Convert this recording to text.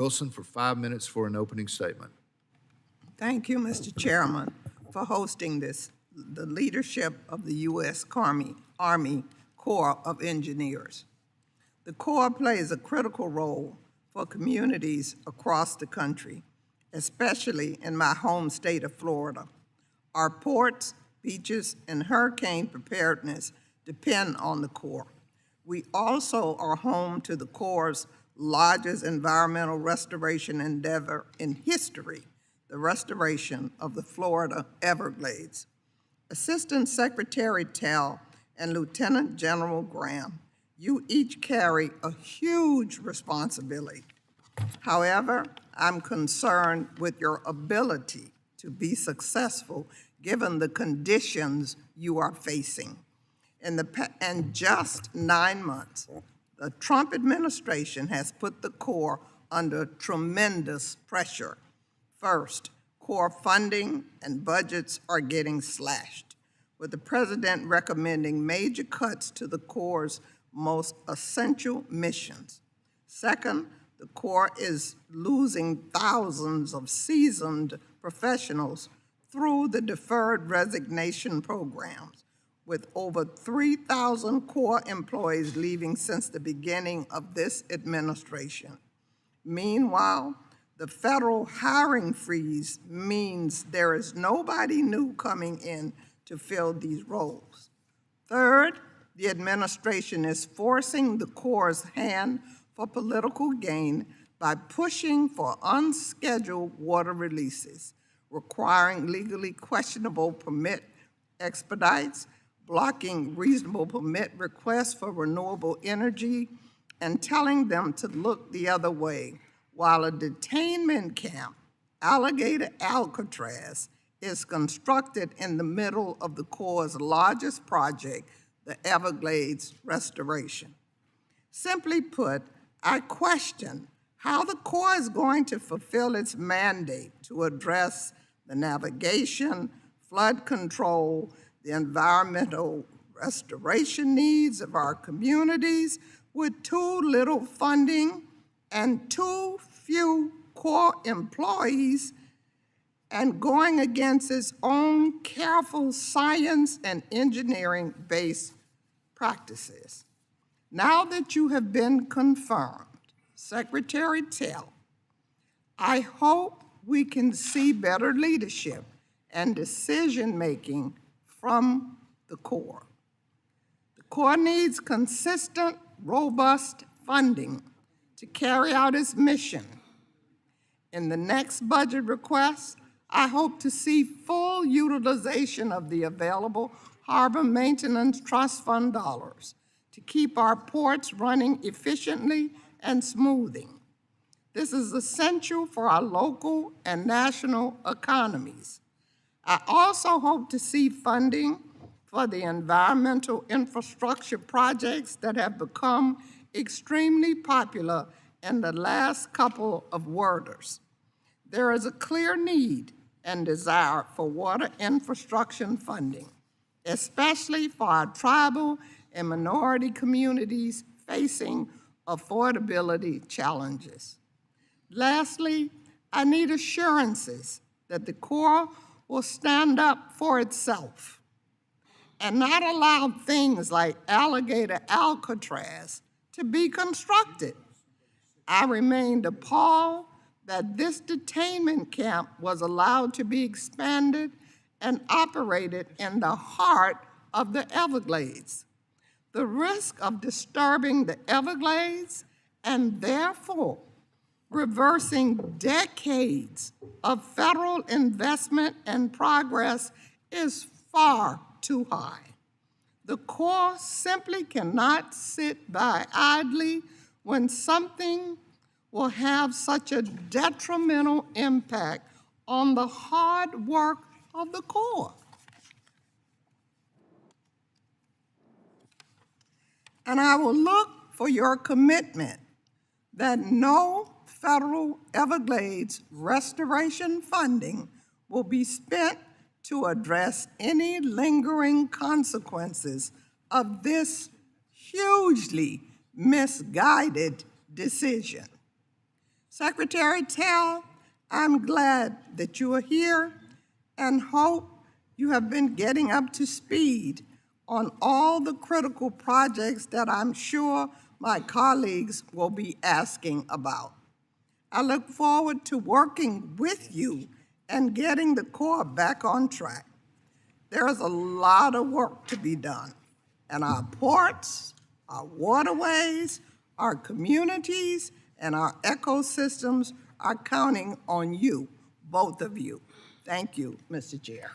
Wilson for 5 minutes for an opening statement. Thank you, Mr. Chairman, for hosting this, the leadership of the U.S. Army Corps of Engineers. The Corps plays a critical role for communities across the country, especially in my home state of Florida. Our ports, beaches, and hurricane preparedness depend on the Corps. We also are home to the Corps' largest environmental restoration endeavor in history, the restoration of the Florida Everglades. Assistant Secretary Tell and Lieutenant General Graham, you each carry a huge responsibility. However, I'm concerned with your ability to be successful given the conditions you are facing. In just 9 months, the Trump administration has put the Corps under tremendous pressure. First, Corps funding and budgets are getting slashed, with the president recommending major cuts to the Corps' most essential missions. Second, the Corps is losing thousands of seasoned professionals through the deferred resignation programs, with over 3,000 Corps employees leaving since the beginning of this administration. Meanwhile, the federal hiring freeze means there is nobody new coming in to fill these roles. Third, the administration is forcing the Corps' hand for political gain by pushing for unscheduled water releases, requiring legally questionable permit expedites, blocking reasonable permit requests for renewable energy, and telling them to look the other way, while a detainment camp, Alligator Alcatraz, is constructed in the middle of the Corps' largest project, the Everglades restoration. Simply put, I question how the Corps is going to fulfill its mandate to address the navigation, flood control, the environmental restoration needs of our communities with too little funding and too few Corps employees, and going against its own careful science and engineering-based practices. Now that you have been confirmed, Secretary Tell, I hope we can see better leadership and decision-making from the Corps. The Corps needs consistent, robust funding to carry out its mission. In the next budget request, I hope to see full utilization of the available Harbor Maintenance Trust Fund dollars to keep our ports running efficiently and smoothing. This is essential for our local and national economies. I also hope to see funding for the environmental infrastructure projects that have become extremely popular in the last couple of quarters. There is a clear need and desire for water infrastructure funding, especially for our tribal and minority communities facing affordability challenges. Lastly, I need assurances that the Corps will stand up for itself and not allow things like Alligator Alcatraz to be constructed. I remained appalled that this detainment camp was allowed to be expanded and operated in the heart of the Everglades. The risk of disturbing the Everglades and therefore reversing decades of federal investment and progress is far too high. The Corps simply cannot sit by idly when something will have such a detrimental impact on the hard work of the Corps. And I will look for your commitment that no federal Everglades restoration funding will be spent to address any lingering consequences of this hugely misguided decision. Secretary Tell, I'm glad that you are here and hope you have been getting up to speed on all the critical projects that I'm sure my colleagues will be asking about. I look forward to working with you and getting the Corps back on track. There is a lot of work to be done, and our ports, our waterways, our communities, and our ecosystems are counting on you, both of you. Thank you, Mr. Chair.